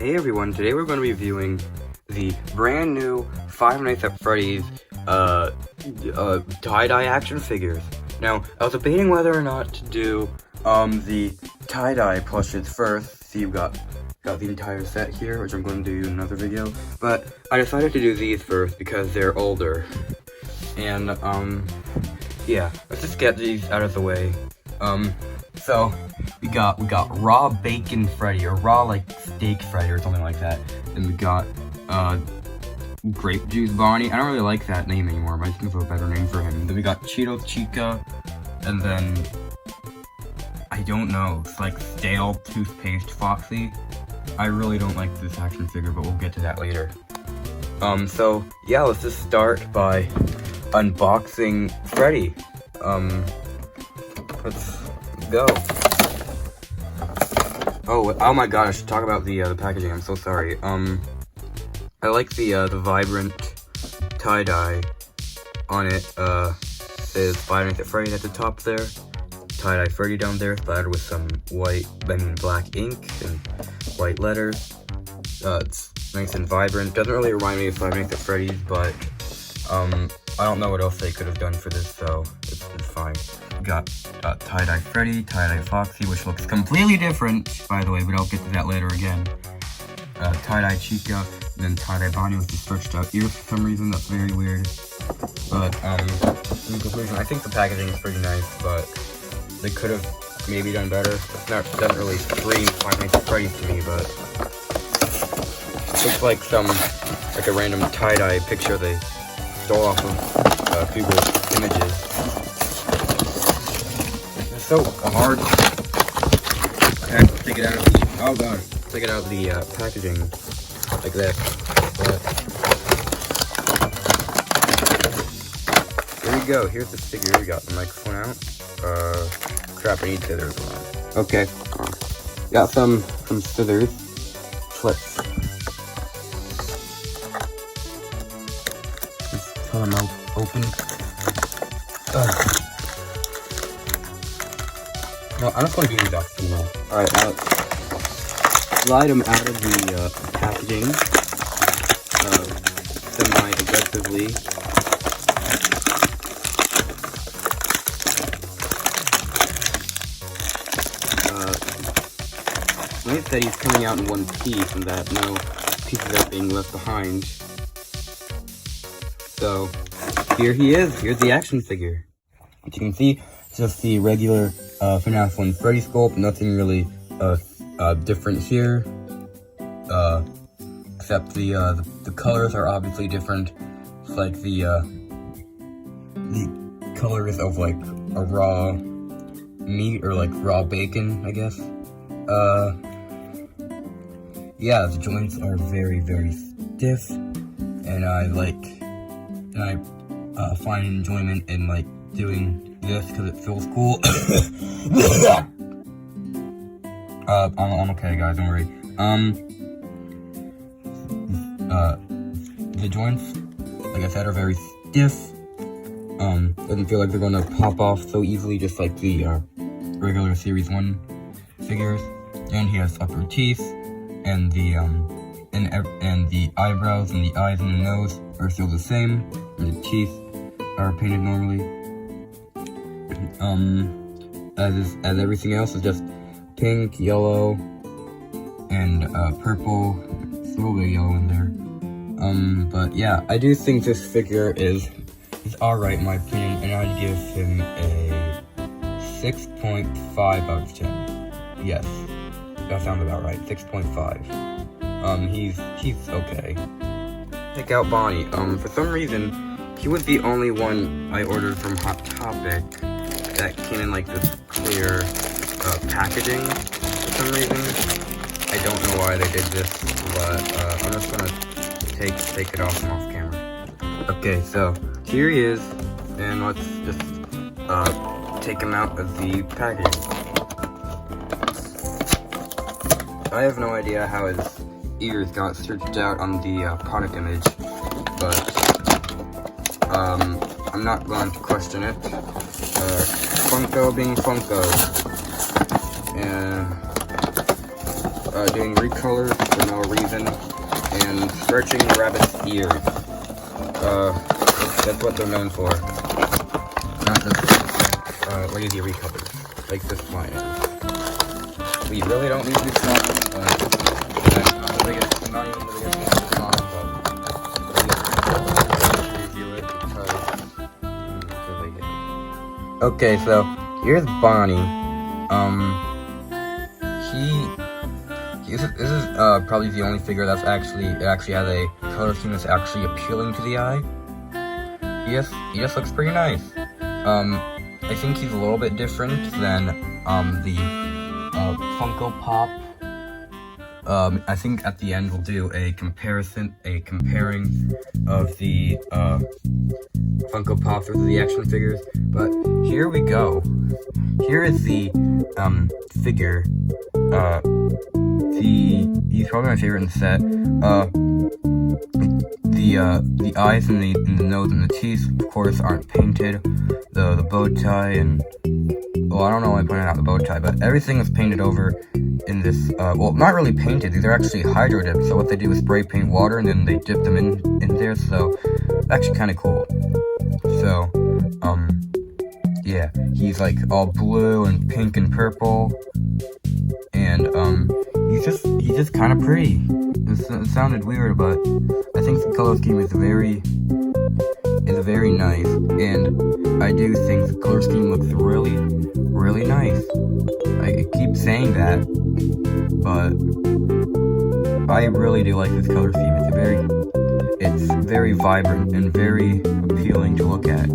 Hey everyone, today we're going to be reviewing the brand new Five Nights at Freddy's tie-dye action figures. Now, I was debating whether or not to do the tie-dye plushes first. See, you've got the entire set here, which I'm going to do in another video. But I decided to do these first because they're older. And yeah, let's just get these out of the way. So we got raw bacon Freddy, or raw like steak Freddy or something like that. And we got grape juice Bonnie. I don't really like that name anymore, but I think of a better name for him. Then we got Cheeto Chica, and then I don't know, it's like stale toothpaste Foxy. I really don't like this action figure, but we'll get to that later. So yeah, let's just start by unboxing Freddy. Let's go. Oh my god, I should talk about the packaging. I'm so sorry. I like the vibrant tie-dye on it. Says Five Nights at Freddy at the top there. Tie-dye Freddy down there, splattered with some black ink and white letters. It's nice and vibrant. Doesn't really remind me of Five Nights at Freddy's, but I don't know what else they could have done for this, so it's fine. We got tie-dye Freddy, tie-dye Foxy, which looks completely different, by the way, but I'll get to that later again. Tie-dye Chica, and then tie-dye Bonnie with the stretched out ears for some reason. That's very weird. But in conclusion, I think the packaging is pretty nice, but they could have maybe done better. It doesn't really scream Five Nights at Freddy's to me, but it looks like a random tie-dye picture they stole off of Google Images. It's so hard. I have to take it out of the packaging like this. But here we go. Here's the figure. We got the microphone out. Crap, I need scissors. Okay. Got some scissors. Let's pull them open. No, I'm just going to do these off now. Alright, now let's slide them out of the packaging semi-aggressively. Nice that he's coming out in one piece and that no pieces are being left behind. So, here he is. Here's the action figure. As you can see, it's just the regular FNAF 1 Freddy sculpt. Nothing really different here. Except the colors are obviously different. It's like the colors of like a raw meat or like raw bacon, I guess. Yeah, the joints are very, very stiff, and I find enjoyment in like doing this because it feels cool. I'm okay, guys, don't worry. The joints, like I said, are very stiff. Doesn't feel like they're gonna pop off so easily, just like the regular Series 1 figures. And he has upper teeth, and the eyebrows and the eyes and the nose are still the same, and the teeth are painted normally. As everything else is just pink, yellow, and purple. It's a little bit yellow in there. But yeah, I do think this figure is alright in my opinion, and I'd give him a 6.5 out of 10. Yes, that sounds about right. 6.5. He's okay. Check out Bonnie. For some reason, he was the only one I ordered from Hot Topic that came in like this clear packaging for some reason. I don't know why they did this, but I'm just gonna take it off and off camera. Okay, so here he is, and let's just take him out of the packaging. I have no idea how his ears got stretched out on the product image, but I'm not going to question it. Funko being Funko. And doing recolors for no reason, and stretching the rabbit's ears. That's what they're known for. Not just lazy recolors, like this one. We really don't need to be smart. I'm not even the biggest fan of this song, but review it because okay, so here's Bonnie. This is probably the only figure that's actually has a color scheme that's actually appealing to the eye. He just looks pretty nice. I think he's a little bit different than the Funko Pop. I think at the end we'll do a comparing of the Funko Pops versus the action figures. But here we go. Here is the figure. He's probably my favorite in the set. The eyes and the nose and the teeth, of course, aren't painted. The bow tie and, well, I don't know why I pointed out the bow tie, but everything is painted over in this, well, not really painted. These are actually hydro dipped. So what they do is spray paint water and then they dip them in there. So actually kind of cool. So, yeah, he's like all blue and pink and purple. And, he's just kind of pretty. It sounded weird, but I think the color scheme is very nice, and I do think the color scheme looks really, really nice. I keep saying that, but I really do like this color scheme. It's very vibrant and very appealing to look at,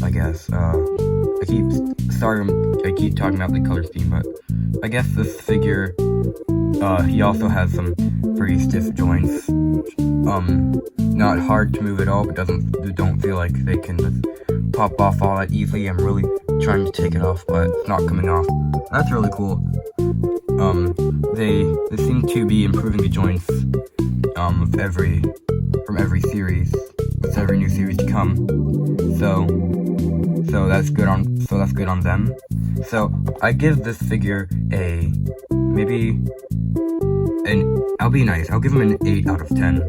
I guess. I keep talking about the color scheme, but I guess this figure, he also has some pretty stiff joints. Not hard to move at all, but don't feel like they can just pop off all that easily. I'm really trying to take it off, but it's not coming off. That's really cool. They seem to be improving the joints, from every series, with every new series to come. So that's good on them. So I give this figure I'll be nice. I'll give him an 8 out of 10.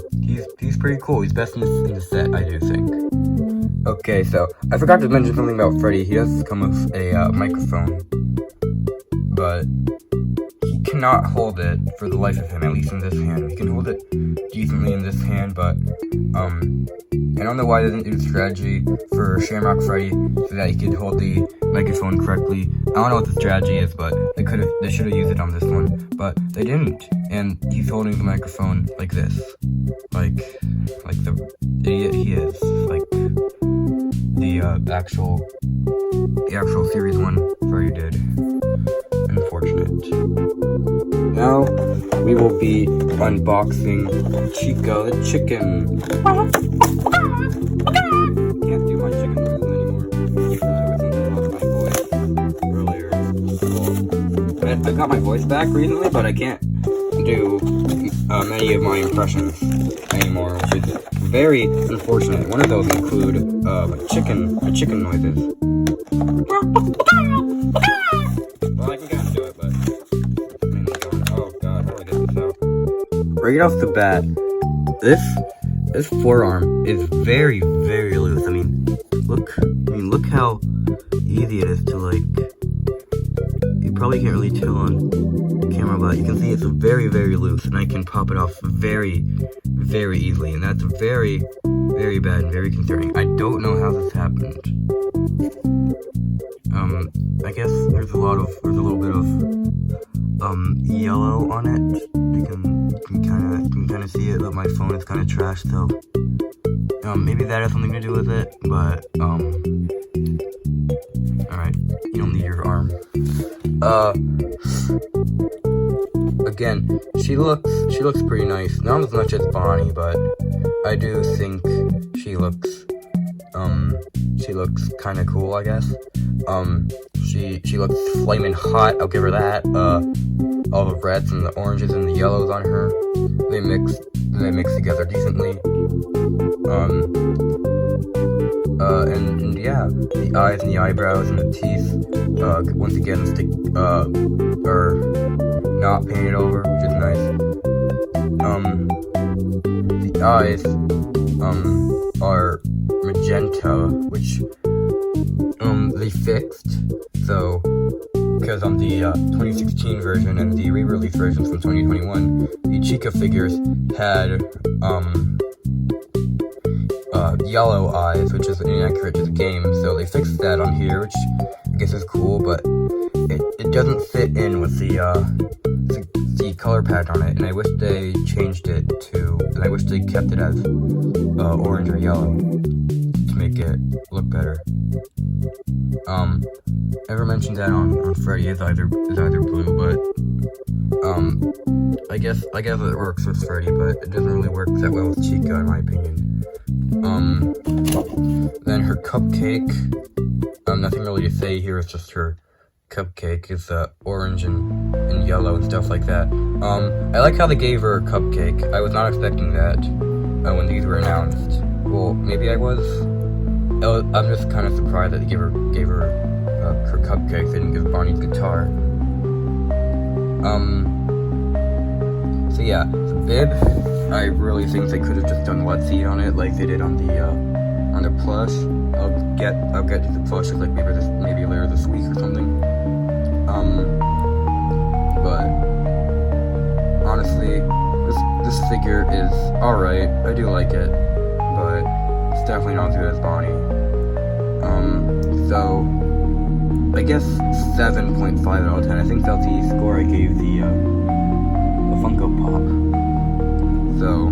He's pretty cool. He's best in the set, I do think. Okay, so I forgot to mention something about Freddy. He does come with a microphone, but he cannot hold it for the life of him, at least in this hand. He can hold it decently in this hand, but I don't know why they didn't do the strategy for Shamrock Freddy so that he could hold the microphone correctly. I don't know what the strategy is, but they should have used it on this one, but they didn't. And he's holding the microphone like this, like the idiot he is, like the actual series 1 Freddy did. Unfortunate. Now we will be unboxing Chica the chicken. Can't do my chicken noises anymore. I lost my voice earlier. I got my voice back recently, but I can't do many of my impressions anymore, which is very unfortunate. One of those include chicken noises. Well, I can kind of do it, but oh god, how do I get this out? Right off the bat, this forearm is very, very loose. I mean, look how easy it is to, like, you probably can't really tell on camera, but you can see it's very, very loose, and I can pop it off very, very easily, and that's very, very bad and very concerning. I don't know how this happened. I guess there's a little bit of yellow on it. You can kind of see it, but my phone is kind of trash, so maybe that has something to do with it. But all right, you don't need your arm. Again, she looks pretty nice. Not as much as Bonnie, but I do think she looks kind of cool, I guess. She looks flaming hot. I'll give her that. All the reds and the oranges and the yellows on her, they mix together decently. And yeah, the eyes and the eyebrows and the teeth, once again, are not painted over, which is nice. The eyes, are magenta, which, they fixed, so, because on the, 2016 version and the re-release versions from 2021, the Chica figures had, yellow eyes, which is inaccurate to the game, so they fixed that on here, which I guess is cool, but it doesn't fit in with the color pattern on it, and I wish they changed it to, and I wish they kept it as, orange or yellow, to make it look better. Never mentioned that on Freddy is either blue, but, I guess it works with Freddy, but it doesn't really work that well with Chica, in my opinion. Then her cupcake, nothing really to say here, it's just her cupcake is, orange and yellow and stuff like that. I like how they gave her a cupcake. I was not expecting that, when these were announced. Well, maybe I was. I'm just kind of surprised that they gave her her cupcake. They didn't give Bonnie's guitar. So yeah, the bib, I really think they could have just done wet seat on it like they did on the plush. I'll get to the plush like maybe later this week or something. But honestly, this figure is alright. I do like it, but it's definitely not as good as Bonnie. So I guess 7.5 out of 10. I think that's the score I gave the Funko Pop. So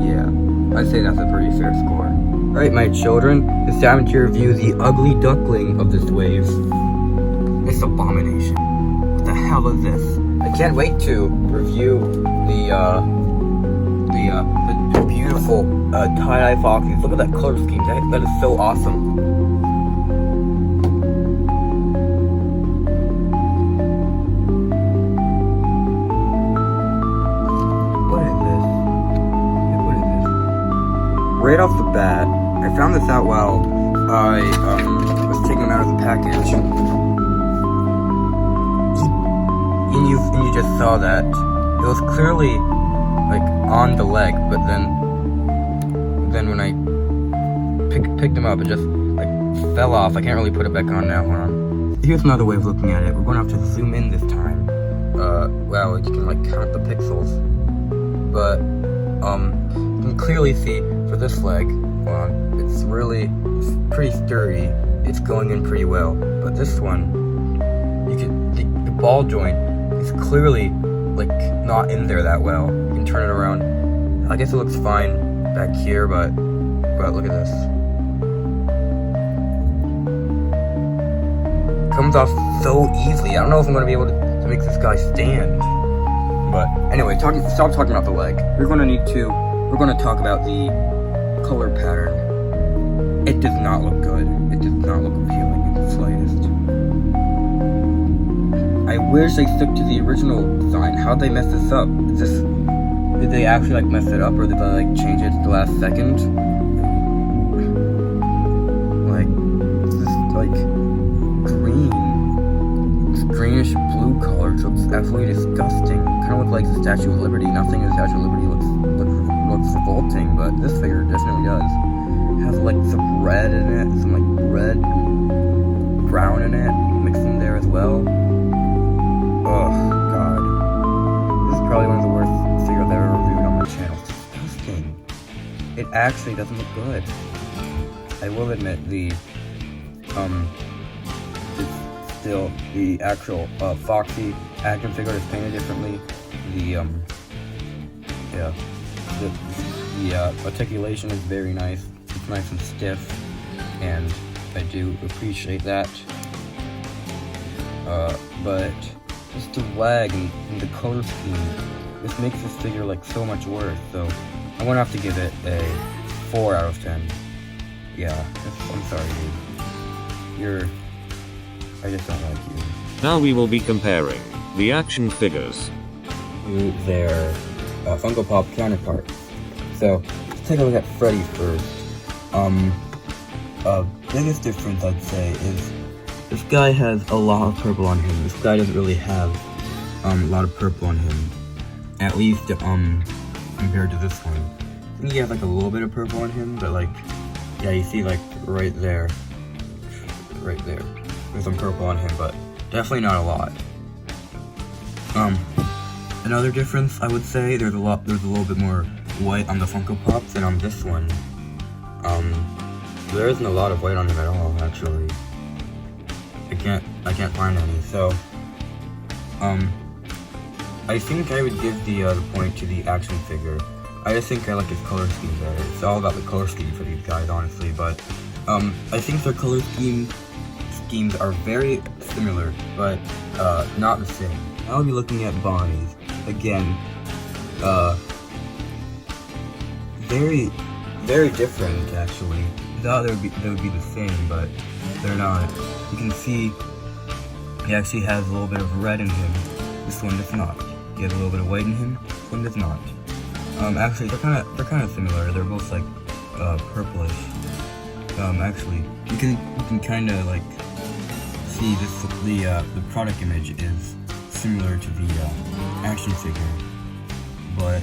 yeah, I'd say that's a pretty fair score. Alright, my children, it's time to review the ugly duckling of this wave. This abomination. What the hell is this? I can't wait to review the beautiful tie-dye Foxy. Look at that color scheme. That is so awesome. Right off the bat, I found this out while I was taking them out of the package. And you just saw that it was clearly like on the leg, but then when I picked them up, it just like fell off. I can't really put it back on now. Hold on. Here's another way of looking at it. We're gonna have to zoom in this time. Wow, you can like count the pixels, but you can clearly see for this leg, it's pretty sturdy. It's going in pretty well. But this one, the ball joint is clearly like not in there that well. You can turn it around. I guess it looks fine back here, but look at this. Comes off so easily. I don't know if I'm gonna be able to make this guy stand. But anyway, stop talking about the leg. We're gonna talk about the color pattern. It does not look good. It does not look appealing in the slightest. I wish they stuck to the original design. How'd they mess this up? Did they actually like mess it up, or did they like change it at the last second? Like, this is like green. It's greenish blue color, so it's absolutely disgusting. Kind of looks like the Statue of Liberty. Nothing in the Statue of Liberty looks revolting, but this figure definitely does. It has like some red in it, some like red and brown in it, mixed in there as well. Oh god. This is probably one of the worst figures I've ever reviewed on my channel. It's disgusting. It actually doesn't look good. I will admit the actual Foxy action figure is painted differently. The articulation is very nice. It's nice and stiff, and I do appreciate that. But just the leg and the color scheme, this makes this figure like so much worse. So I'm gonna have to give it a 4 out of 10. Yeah, I'm sorry, dude. I just don't like you. Now we will be comparing the action figures to their Funko Pop counterparts. So let's take a look at Freddy first. biggest difference I'd say is this guy has a lot of purple on him. This guy doesn't really have a lot of purple on him, at least compared to this one. I think he has like a little bit of purple on him, but like, yeah, you see like right there, there's some purple on him, but definitely not a lot. Another difference I would say, there's a little bit more white on the Funko Pops than on this one. There isn't a lot of white on him at all, actually. I can't find any, so, I think I would give the point to the action figure. I just think I like his color scheme better. It's all about the color scheme for these guys, honestly, but, I think their color schemes are very similar, but, not the same. I'll be looking at Bonnie's. Again, very, very different, actually. I thought they would be the same, but they're not. You can see he actually has a little bit of red in him. This one does not. He has a little bit of white in him. This one does not. Actually, they're kind of similar. They're both like purplish. Actually, you can kind of like see this. The product image is similar to the action figure, but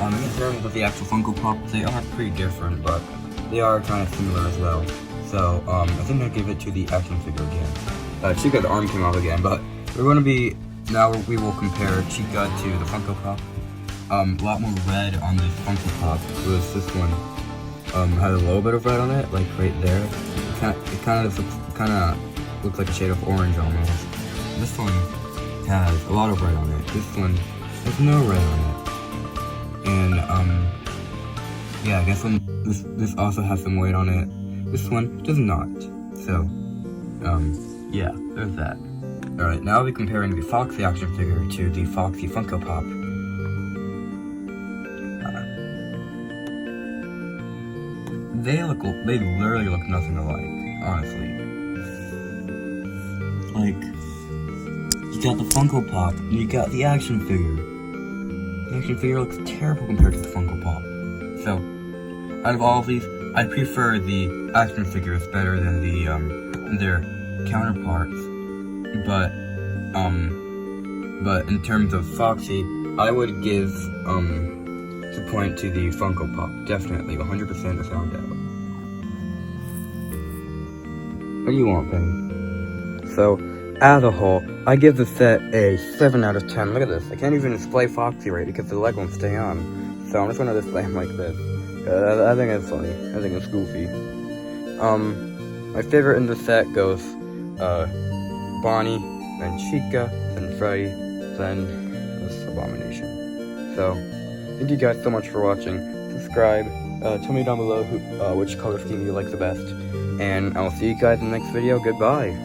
in terms of the actual Funko Pop, they are pretty different, but they are kind of similar as well. So I think I'll give it to the action figure again. Chica's arm came off again, but we will compare Chica to the Funko Pop. A lot more red on the Funko Pop, whereas this one has a little bit of red on it, like right there. It kind of looks like a shade of orange almost. This one has a lot of red on it. This one has no red on it. And yeah, I guess this also has some white on it. This one does not. So yeah, there's that. Alright, now I'll be comparing the Foxy action figure to the Foxy Funko Pop. They literally look nothing alike, honestly. Like, you got the Funko Pop, and you got the action figure. The action figure looks terrible compared to the Funko Pop. So, out of all of these, I prefer the action figures better than their counterparts. But in terms of Foxy, I would give the point to the Funko Pop. Definitely, 100% without doubt. What do you want, Penny? So, as a whole, I give the set a 7 out of 10. Look at this. I can't even display Foxy right because the leg won't stay on. So I'm just gonna display him like this. I think it's funny. I think it's goofy. My favorite in the set goes Bonnie, then Chica, then Freddy, then this abomination. So, thank you guys so much for watching. Subscribe. Tell me down below which color scheme you like the best. And I will see you guys in the next video. Goodbye.